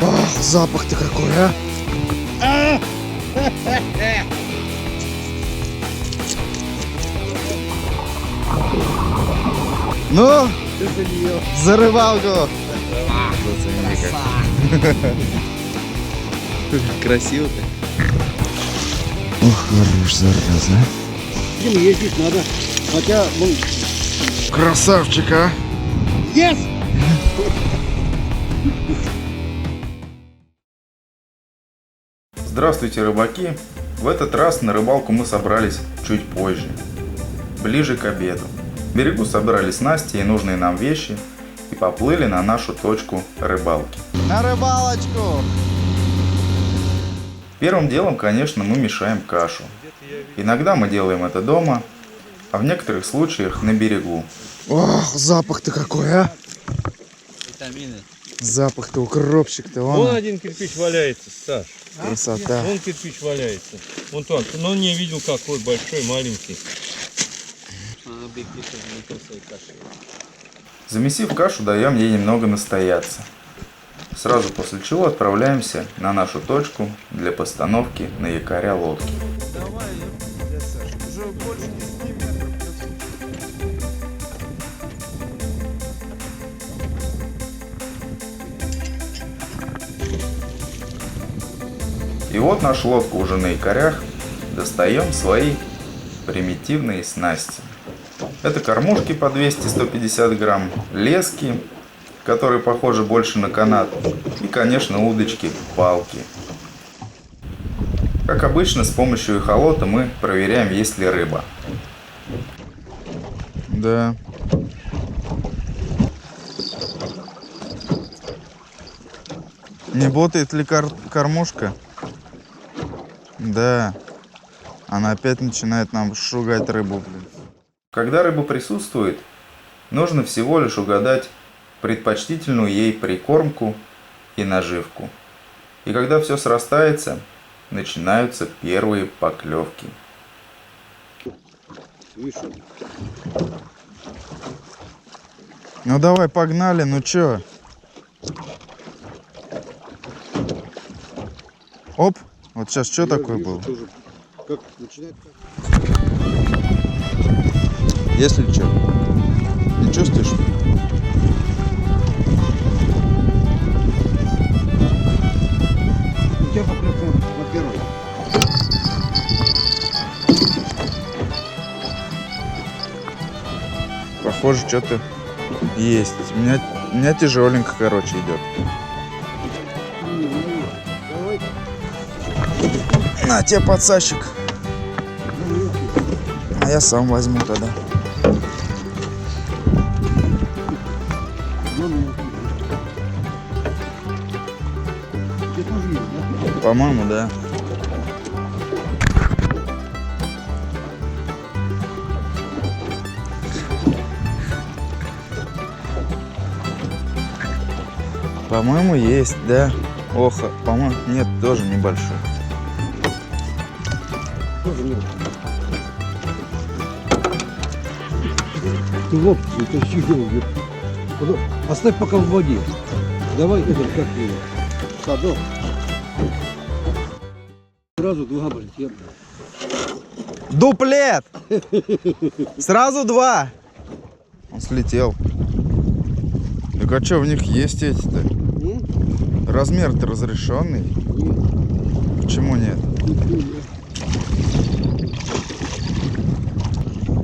Ах, запах-то какой, а! Ну, зарыбалку! Красиво-то. Ох, хорош, зараза. Ездить надо. Хотя, Красавчик, а! Yes! Здравствуйте, рыбаки! В этот раз на рыбалку мы собрались чуть позже, ближе к обеду. В берегу собрали снасти и нужные нам вещи и поплыли на нашу точку рыбалки. На рыбалочку! Первым делом, конечно, мы мешаем кашу. Иногда мы делаем это дома, а в некоторых случаях на берегу. Ох, запах-то какой, а! Витамины. Запах-то, укропчик-то, Вон он. один кирпич валяется, Саш. Красота. Вон кирпич валяется. Вон тот. Но не видел какой большой, маленький. Замесив кашу, даем ей немного настояться. Сразу после чего отправляемся на нашу точку для постановки на якоря лодки. И вот наша лодка уже на якорях, достаем свои примитивные снасти. Это кормушки по 200-150 грамм, лески, которые похожи больше на канат, и, конечно, удочки, палки. Как обычно, с помощью эхолота мы проверяем, есть ли рыба. Да. Не ботает ли кормушка? Да. Она опять начинает нам шугать рыбу, блин. Когда рыба присутствует, нужно всего лишь угадать предпочтительную ей прикормку и наживку. И когда все срастается, начинаются первые поклевки. Ну давай, погнали, ну чё? Оп, вот сейчас что такое было? Как начинает... Если что, не чувствуешь? У тебя поклевка на первой. Похоже, что-то есть. У меня тяжеленько, короче, идет. Давай. На тебе подсачек. А я сам возьму тогда. По-моему, да. По-моему, есть, да. Ох, по-моему, нет, тоже небольшой. Ты лопни, это чудо. Оставь пока в воде. Давай это как его. Садок. Сразу два, блядь, Дуплет! Сразу два! Он слетел. Так а что, в них есть эти-то? Размер-то разрешенный. Почему нет?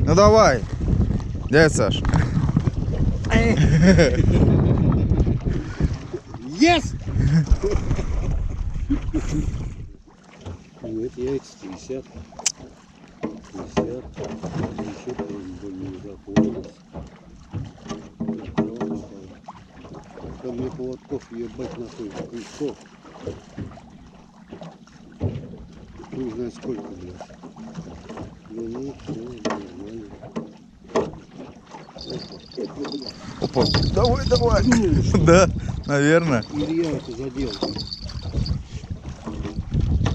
Ну давай, дядя Саш. Yes! Нет, яйца 50. 50. Еще более запомнилось. Там мне поводков ебать нахуй. Крючков. Не знаю сколько, блядь. Ну, все, нормально. Опа, давай, давай. Да, наверное. Илья это задел.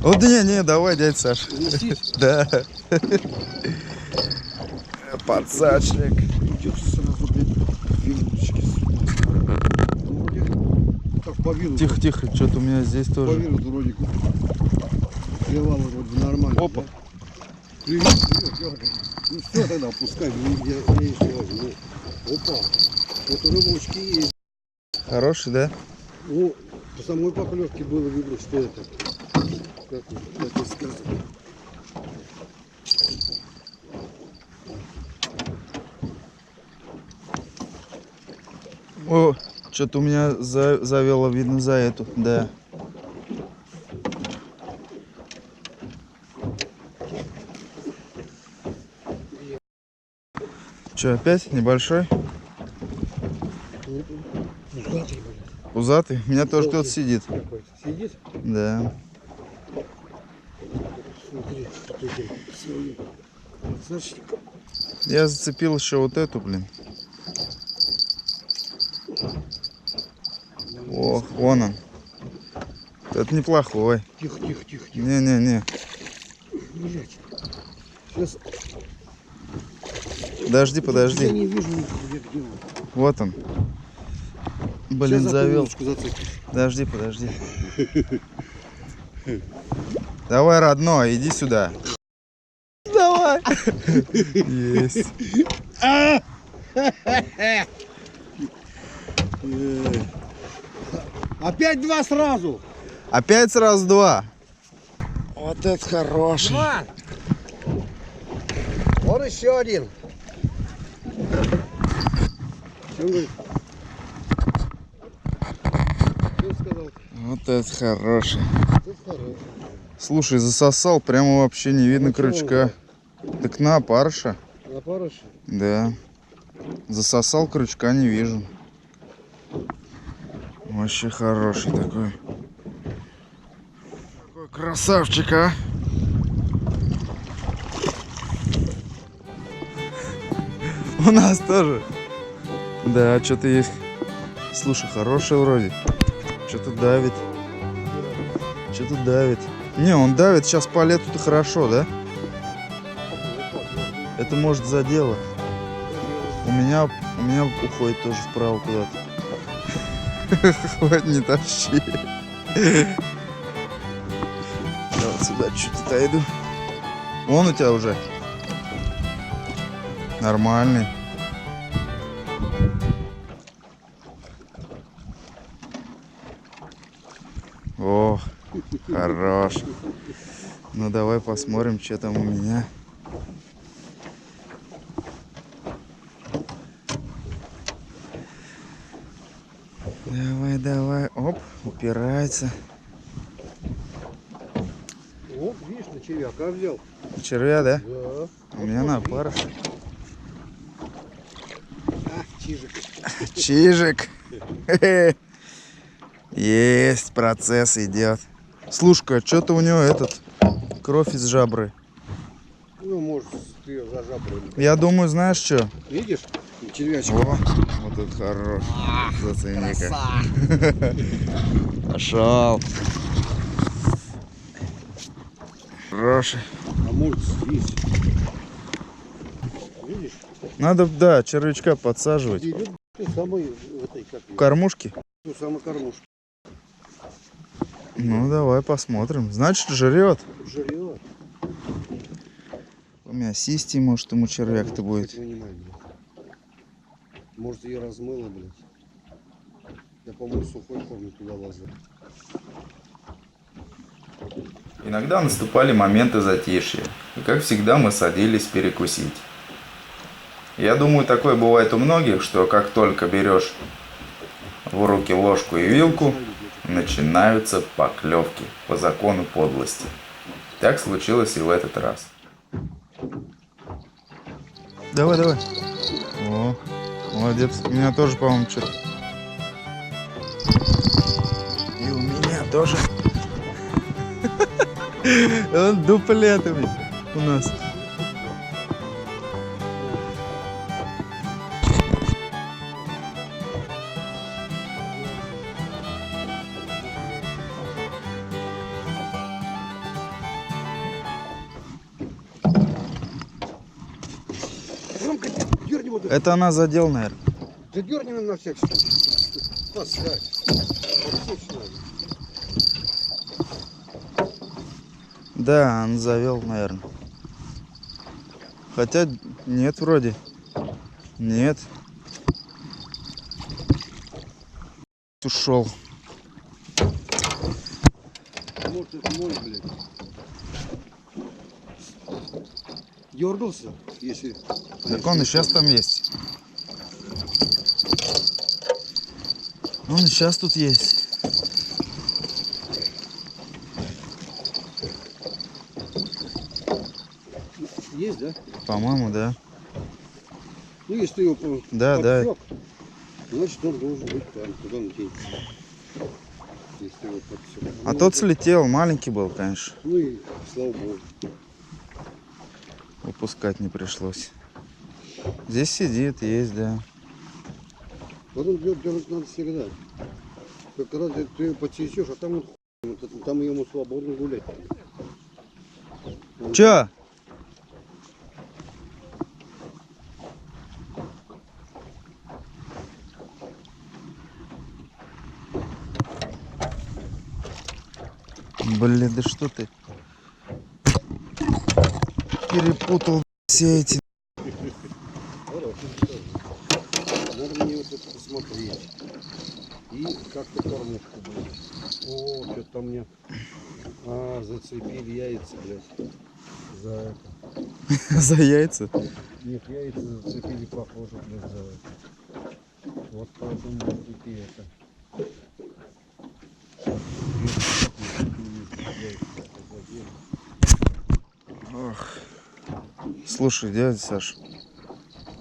Вот не, давай, дядя Саш. Да. Подсачник. Идет сразу, блядь, вилочки. Так по виду. Тихо, тихо, что-то у меня здесь По тоже. виду вроде клевало вроде нормально. Опа. Да? Привет, Георгий. Ну все тогда, пускай. Я еще возьму. Опа. Вот рыбочки есть. Хороший, да? Ну, по самой поклевке было видно, что это. Как это сказать. О, что-то у меня завело, видно, за эту, да. Че, опять небольшой? Пузатый, блядь. Пузатый? У меня тоже кто-то сидит. Какой-то сидит? Да. Смотри, тут эти свои. Значит, Я зацепил еще вот эту, блин. Ох, вон он. Это неплохой. тихо, тихо, тихо, тихо. Не-не-не. Блять. Сейчас Подожди, я подожди. не вижу никого, где он. Вот он. Блин, Сейчас завел. за зацепишь. Подожди, подожди. Давай, родной, иди сюда. Давай. Есть. Опять два сразу. Опять сразу два. Вот это хороший. Два. Вон еще один. Что он говорит? Что он сказал? Вот это хороший. Это хороший. Слушай, засосал, прямо вообще не видно Ну, чего он крючка. Так на, парша. На парыше? Да. Засосал, крючка не вижу. Вообще хороший такой. Какой красавчик, а. У нас тоже. Да, что-то есть. Слушай, хороший вроде. Что-то давит. Что-то давит. Не, он давит сейчас по лету-то хорошо, да? Это может за дело. У меня уходит тоже вправо куда-то. Хватит, не тащи. Я вот сюда чуть отойду. Вон у тебя уже. Нормальный. О, хорош. Ну давай посмотрим, что там у меня. Давай, давай. Оп, упирается. Вот, видишь, на червяка взял. Червя, да? Да. У меня на парыше. Чижик. Чижик. Есть, процесс идет. Слушай, что-то у него этот кровь из жабры. Ну, может, ты за жаброй. Я думаю, знаешь что? Видишь? Червячек. О, вот это хорош. Зацени-ка. Пошел. Хороший. А может, здесь. Видишь? Надо, да, червячка подсаживать. Идет той самой в этой, как В кормушке? той самой кормушке. Ну, давай посмотрим. Значит, жрет. Жрет. Мясистей, может, ему червяк-то будет. Может, ее размыло, блядь. Я, по-моему, сухой корм туда лазил. Иногда наступали моменты затишья, и как всегда мы садились перекусить. Я думаю, такое бывает у многих, что как только берешь в руки ложку и вилку, начинаются поклевки по закону подлости. Так случилось и в этот раз. Давай, давай. О, молодец. У меня тоже, по-моему, что-то. И у меня тоже. Он дуплетами у нас. Ромка, дерни вот это. Это она задел, наверное. Ты дерни на всякий случай. Поставь. Подсечь надо. Да, он завел, наверное. Хотя нет вроде. Нет. Ушел. Может, это мой, блядь. Дергался, если... Так он и сейчас там есть. Он и сейчас тут есть. Есть, да? По-моему, да. Ну, если ты его Да, подсек, значит, он должен быть там, куда он денется. Если ты его подсек. А тот слетел, маленький был, конечно. Ну и слава богу. Выпускать не пришлось. Здесь сидит, есть, да. Потом дергать надо всегда. Как раз ты его подсечешь, а там он там ему свободно гулять. Чё? Блин, да что ты? Перепутал все эти. Надо мне вот это посмотреть. И как-то кормушку будет. О, что-то там мне... А, зацепили яйца, блядь. За это. За яйца? Нет, яйца зацепили, похоже, блядь, за это. Вот поэтому теперь это. Ох. Слушай, дядя Саш,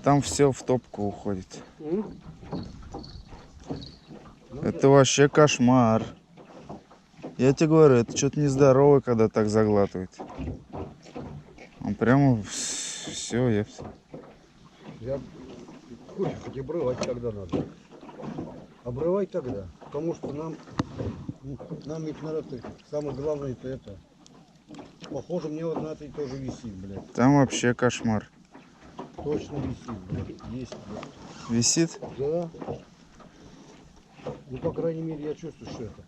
там все в топку уходит. Это вообще кошмар. Я тебе говорю, это что-то нездоровое, когда так заглатывает. Он прямо все, я... Я хоть обрывать тогда надо. Обрывать тогда. Потому что нам ведь надо, самое главное это это. Похоже, мне вот на этой тоже висит, блядь. Там вообще кошмар. Точно висит, блядь. Есть, блядь. Висит? Да. Ну, по крайней мере, я чувствую, что это.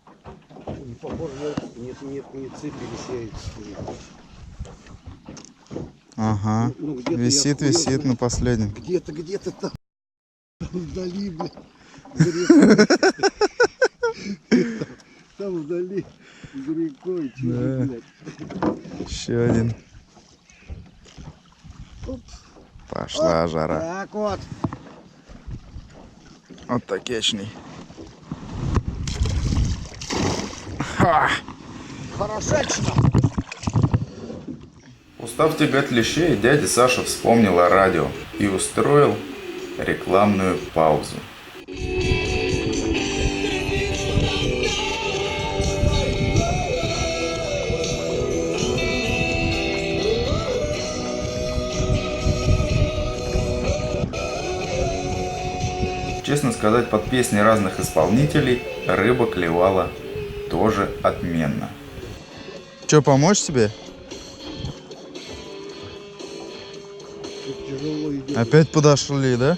Не похоже, не цепились яйца. Ага. Ну, где-то Висит, я висит на последнем. Где-то там вдали, блядь. За рекой. Там вдали, за рекой, Да. блядь. Еще один. Пошла жара. Так вот. Вот такечный. Ха! Хорошечно. Устав тягать лещей, дядя Саша вспомнил о радио и устроил рекламную паузу. Честно сказать, под песни разных исполнителей рыба клевала тоже отменно. Че, помочь тебе? Тяжело идет. Опять подошли, да?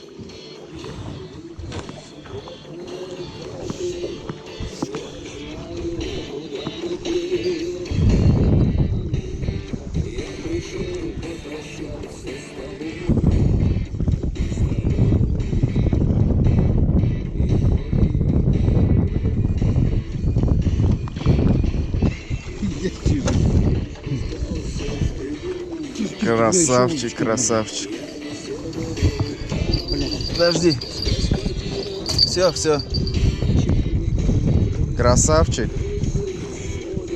Красавчик, красавчик. Подожди. Все, все. Красавчик.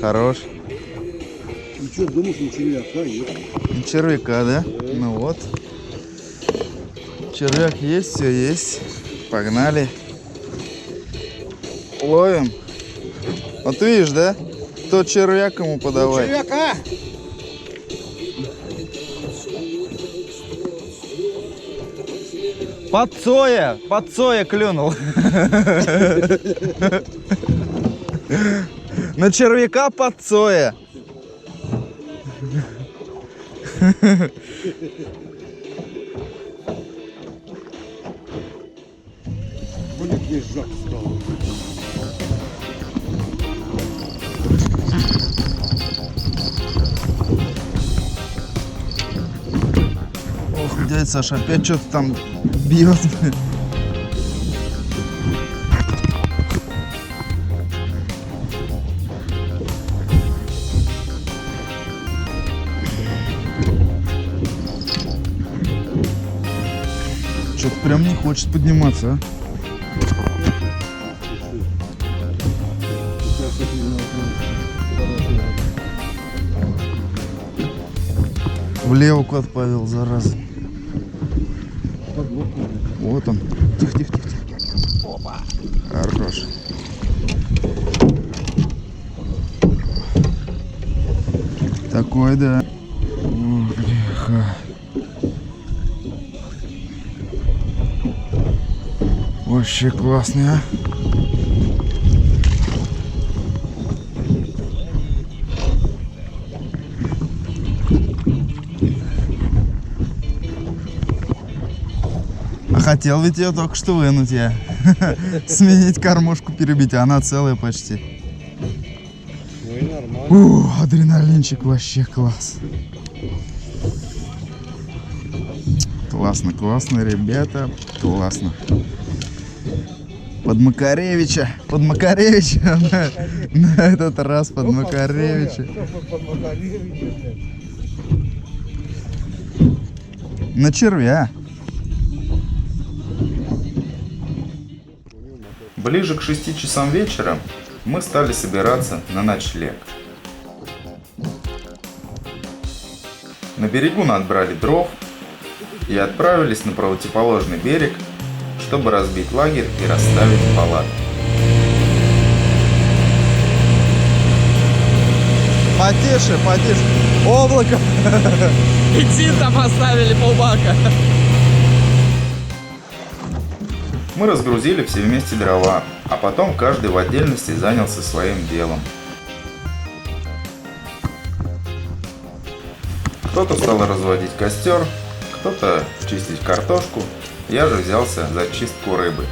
Хорош. Ну что, думаешь, не червяка? Нет. Червяка, да? Ну вот. Червяк есть, все есть. Погнали. Ловим. Вот видишь, да? Тот червяк ему подавай. Червяка! Под соя клюнул. На червяка под соя. здесь жак стал. Ох, дядя Саша опять что-то там бьет. Что-то прям не хочет подниматься, а? Влево куда-то повел, зараза. Вот он. Тихо, тихо, тихо, тихо. Опа. Хорош. Такой, да. О, бляха. Вообще классный, а? А хотел ведь ее только что вынуть я. Сменить кормушку, перебить, а она целая почти. Ну и нормально. Адреналинчик вообще класс. Классно, классно, ребята, классно. Под Макаревича, на этот раз под Макаревича. На червя. Ближе к 6 часам вечера мы стали собираться на ночлег. На берегу надбрали дров и отправились на противоположный берег, чтобы разбить лагерь и расставить палатки. Потише, потише. Облако. Бензин там оставили полбака. Мы разгрузили все вместе дрова, а потом каждый в отдельности занялся своим делом. Кто-то стал разводить костер, кто-то чистить картошку, я же взялся за чистку рыбы.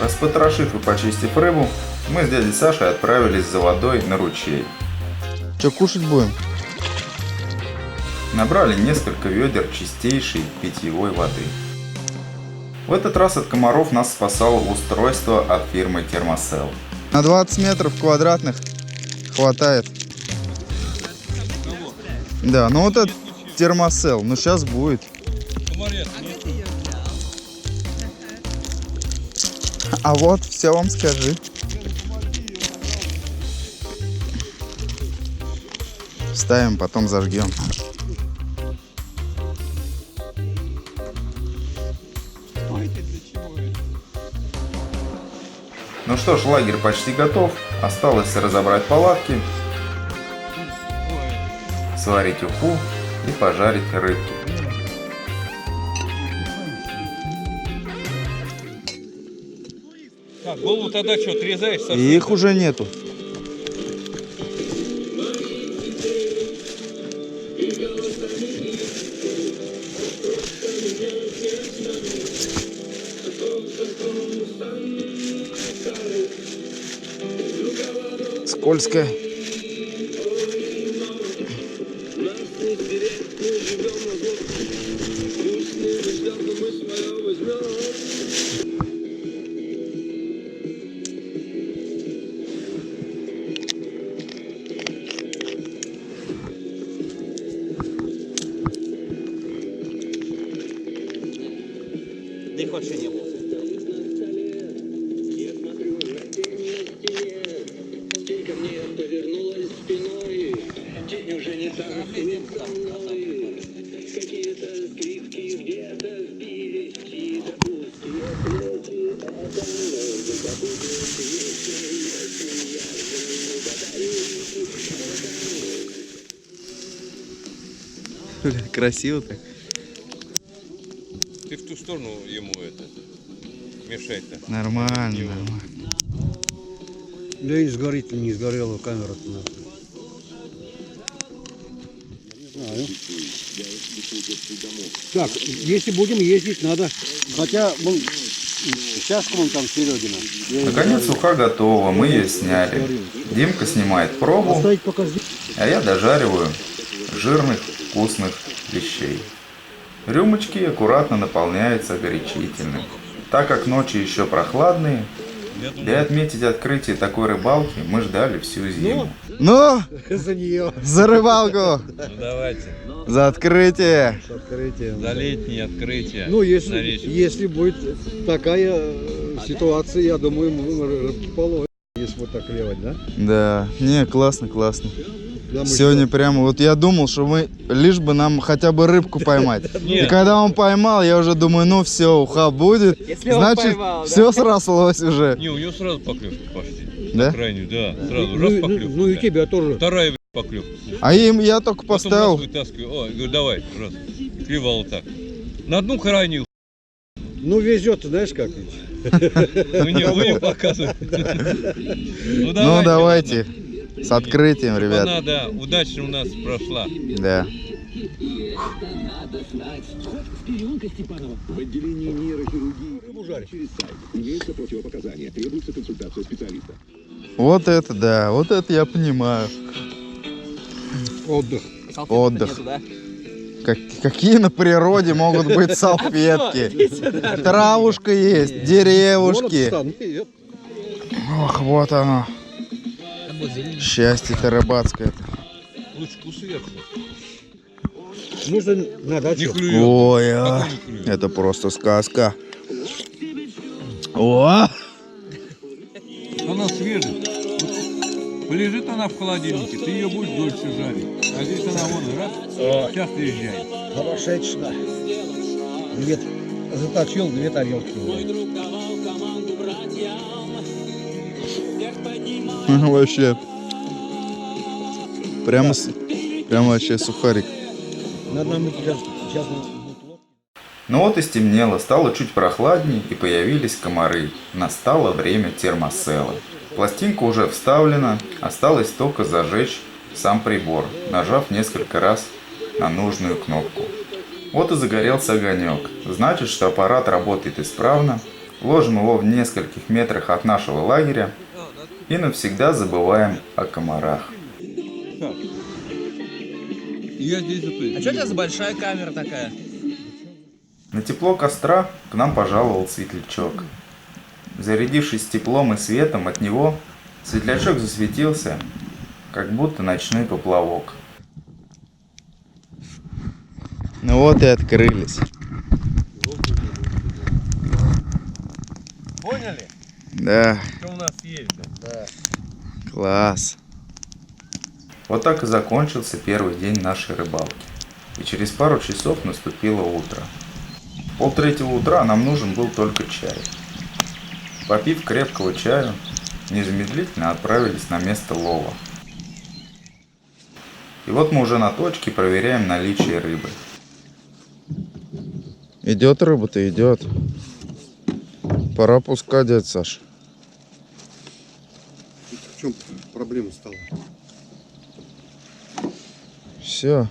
Распотрошив и почистив рыбу, мы с дядей Сашей отправились за водой на ручей. Че, кушать будем? Набрали несколько ведер чистейшей питьевой воды. В этот раз от комаров нас спасало устройство от фирмы Thermacell. На 20 метров квадратных хватает. Да, ну вот это Thermacell, ну сейчас будет. А вот, все вам скажи. Ставим, потом зажгем. Ну что ж, лагерь почти готов. Осталось разобрать палатки, сварить уху и пожарить рыбки. Так, голову тогда что, отрезаешь совсем? И их уже нету. Скользкая. Да их вообще не было. Красиво так. Ты в ту сторону ему это мешать-то. Нормально, нормально. Да и сгорит, не сгорела камера-то. Не знаю. Так, если будем ездить, надо. Хотя, вон, сейчас вон там Серегина. Наконец уха готова, мы ее сняли. Димка снимает пробу, Оставить пока здесь. а я дожариваю жирных, вкусных вещей. Рюмочки аккуратно наполняются горячительным. Так как ночи еще прохладные, для отметить открытие такой рыбалки мы ждали всю зиму. Ну, За нее. за рыбалку, Ну давайте. за открытие. С открытием. За летнее открытие. Ну, на если, речке. если будет такая ситуация, я думаю, мы рыбки половим, если вот так клевать, да? Да, не, классно, классно. Да, мы Сегодня прямо, вот я думал, что мы, лишь бы нам хотя бы рыбку поймать. И Нет. когда он поймал, я уже думаю, ну все, уха будет. Если он Значит, поймал, да? все срослось уже. Не, у него сразу поклевка почти. Да? Крайнюю, да. что- Сразу. ну, Раз ну, поклевка. ну и да. тебя тоже. Вторая поклевка. А им я только Потом поставил. раз вытаскиваю. О, говорю, давай, раз. Клевал так. На одну крайнюю. Ну, везет, знаешь как ведь. Ну не, вы не показываете. Ну давайте, с открытием, ребят. Она, да, удачно у нас прошла. Да. Шпионка Степанова. В отделении нейрохирургии через сайт. Имеются противопоказания. Требуется консультация специалиста. Вот это да, вот это я понимаю. Отдых. Салфеток-то Отдых. нету, да? Какие на природе могут быть салфетки? Травушка есть, Вон деревушки. отстань, идет. Ох, вот оно. Там будет зелень. Счастье-то рыбацкое. Лучку сверху. Нужно на Не дачу. клюет. Ой, а, Какой не клюет? это просто сказка. О, Она свежая. Вот полежит она в холодильнике, ты ее будешь дольше жарить. А здесь она вон раз, сейчас приезжает. Хорошечно. Две, заточил 2 тарелки. вообще. Прямо вообще сухарик. Надо нам сейчас Ну вот и стемнело, стало чуть прохладней и появились комары. Настало время термосела. Пластинка уже вставлена, осталось только зажечь сам прибор, нажав несколько раз на нужную кнопку. Вот и загорелся огонек. Значит, что аппарат работает исправно. Ложим его в нескольких метрах от нашего лагеря и навсегда забываем о комарах. Я здесь А что у тебя за большая камера такая? На тепло костра к нам пожаловал светлячок. Зарядившись теплом и светом от него, светлячок засветился, как будто ночной поплавок. Ну вот и открылись. Поняли, Да, что у нас есть? класс. Вот так и закончился первый день нашей рыбалки. И через пару часов наступило утро. В 2:30 утра нам нужен был только чай. Попив крепкого чаю, незамедлительно отправились на место лова. И вот мы уже на точке проверяем наличие рыбы. Идет рыба-то, идет. Пора пускать, дядь Саш. В чем проблема стала? Все.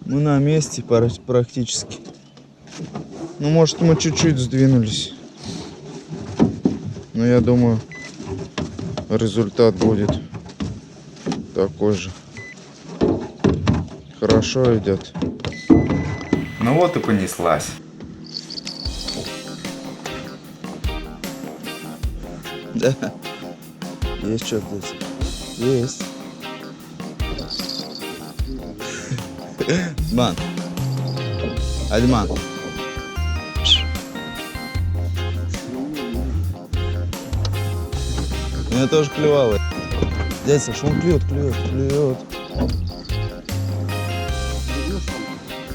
Мы на месте практически. Ну, может, мы чуть-чуть сдвинулись. Но я думаю, результат будет такой же. Хорошо идет. Ну вот и понеслась. Да. Есть что-то здесь? Есть. Адман. Адман. Меня тоже клевало. Дядя Саша, он клюет.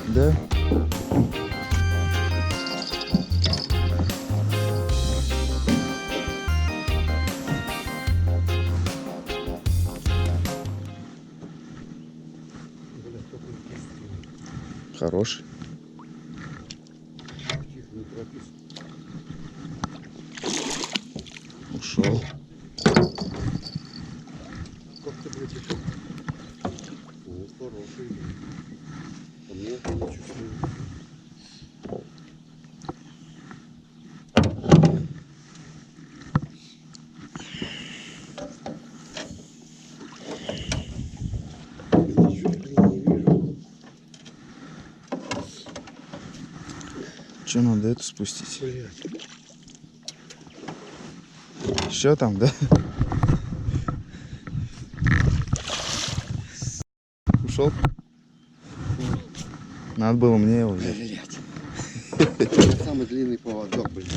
Да? Хороший. Ушел. как ты, блядь, это? О, хороший. А мне чувствую. Ничего, блин, не вижу. Че, надо эту спустить? Блядь. Еще там, да? Ушел? Надо было мне его взять. Блядь. Самый длинный поводок, блин.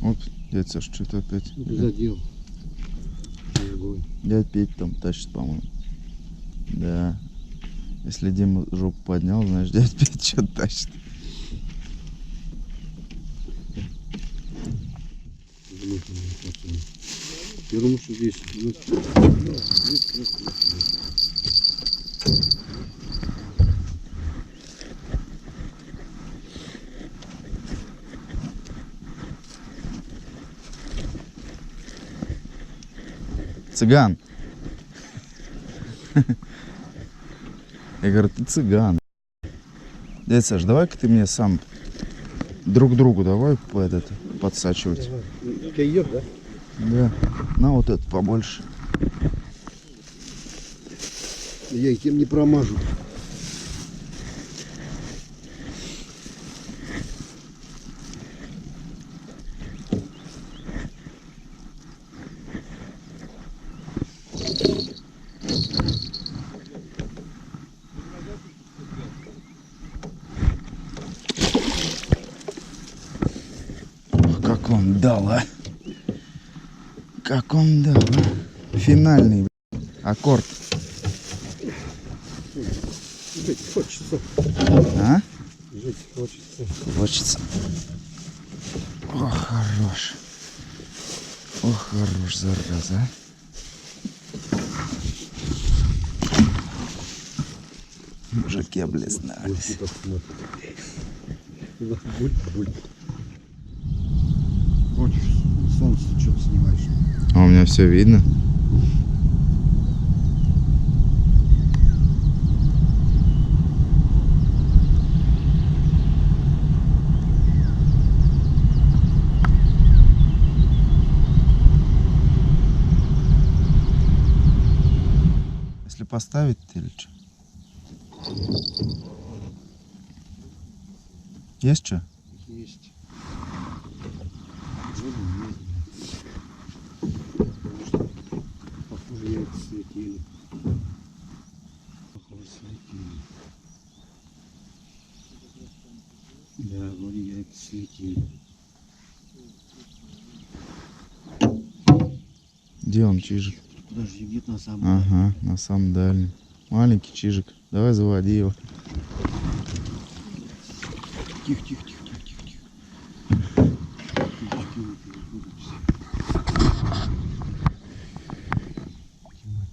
Вот, дядь Саш, что-то опять. Задел. Другой. Дядь Петь там тащит, по-моему. Да. Если Дима жопу поднял, значит, дядь Петь что-то тащит. Я думаю, что здесь. Цыган. Я говорю, ты цыган. Дядь Саш, давай-ка ты мне сам друг другу давай подсачивать. Ты идешь, да? Да. На вот это побольше. Я и тем не промажу. Как он дал, а? Как он дал, а? Финальный аккорд. Жить хочется. А? Жить хочется. Хочется. О, хорош. О, хорош, зараза, а. Мужики облизнулись. Буль-буль. Хочешь солнце что-то снимаешь? А у меня все видно. Если поставить или что? Есть что? Есть. Похоже, яйца слетели. Похоже, слетели. Да, вроде яйца слетели. Где он, чижик? Подожди, где-то на самом Ага, на самом дальнем. Маленький чижик. Давай заводи его. Тихо, тихо, тихо, тихо, тихо, тихо.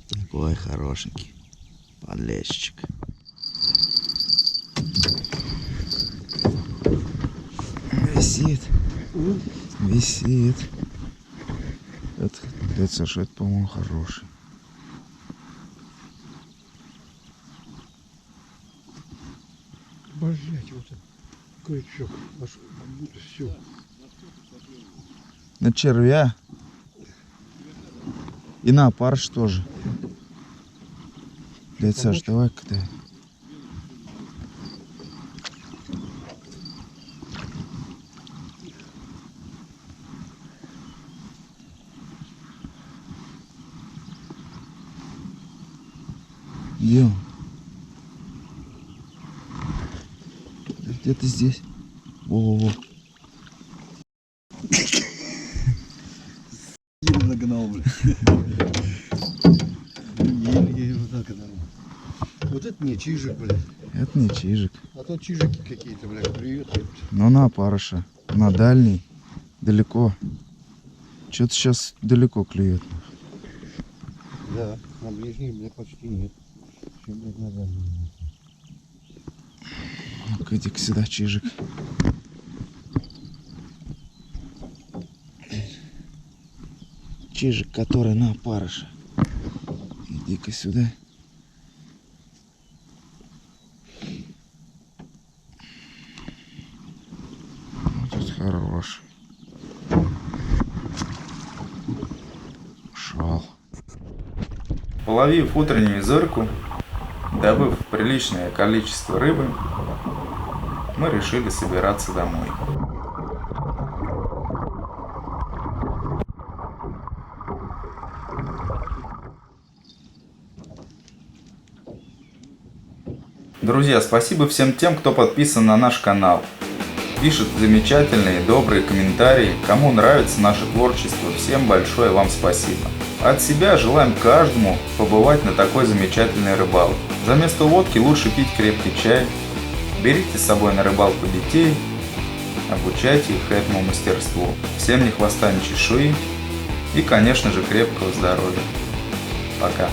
Такой хорошенький. Подлещик. Висит. Висит. Это Саша, это, по-моему, хороший. Блять, вот он. Крючок. Аж все. На червя. И на опарыш тоже. Дядь Саш, давай-ка ты. Где он? Где-то здесь. Во-во-во. Еле нагнал, блядь. Еле его нагнал. Вот это не чижик, блядь. Это не чижик. А то чижики какие-то, блядь, привет. Но на опарыша. На дальний. Далеко. Что-то сейчас далеко клюет. Да, на ближний, блядь, почти нет. Все, блядь, на дальний. Ну-ка, иди-ка сюда, чижик. Чижик, который на опарыше. Иди-ка сюда. Вот хорош. Шел. Половив утреннюю зырку, добыв приличное количество рыбы, мы решили собираться домой. Друзья, спасибо всем тем, кто подписан на наш канал, пишет замечательные, добрые комментарии. Кому нравится наше творчество, всем большое вам спасибо. От себя желаем каждому побывать на такой замечательной рыбалке. За место водки лучше пить крепкий чай. Берите с собой на рыбалку детей, обучайте их этому мастерству. Всем ни хвоста, ни чешуи и, конечно же, крепкого здоровья. Пока.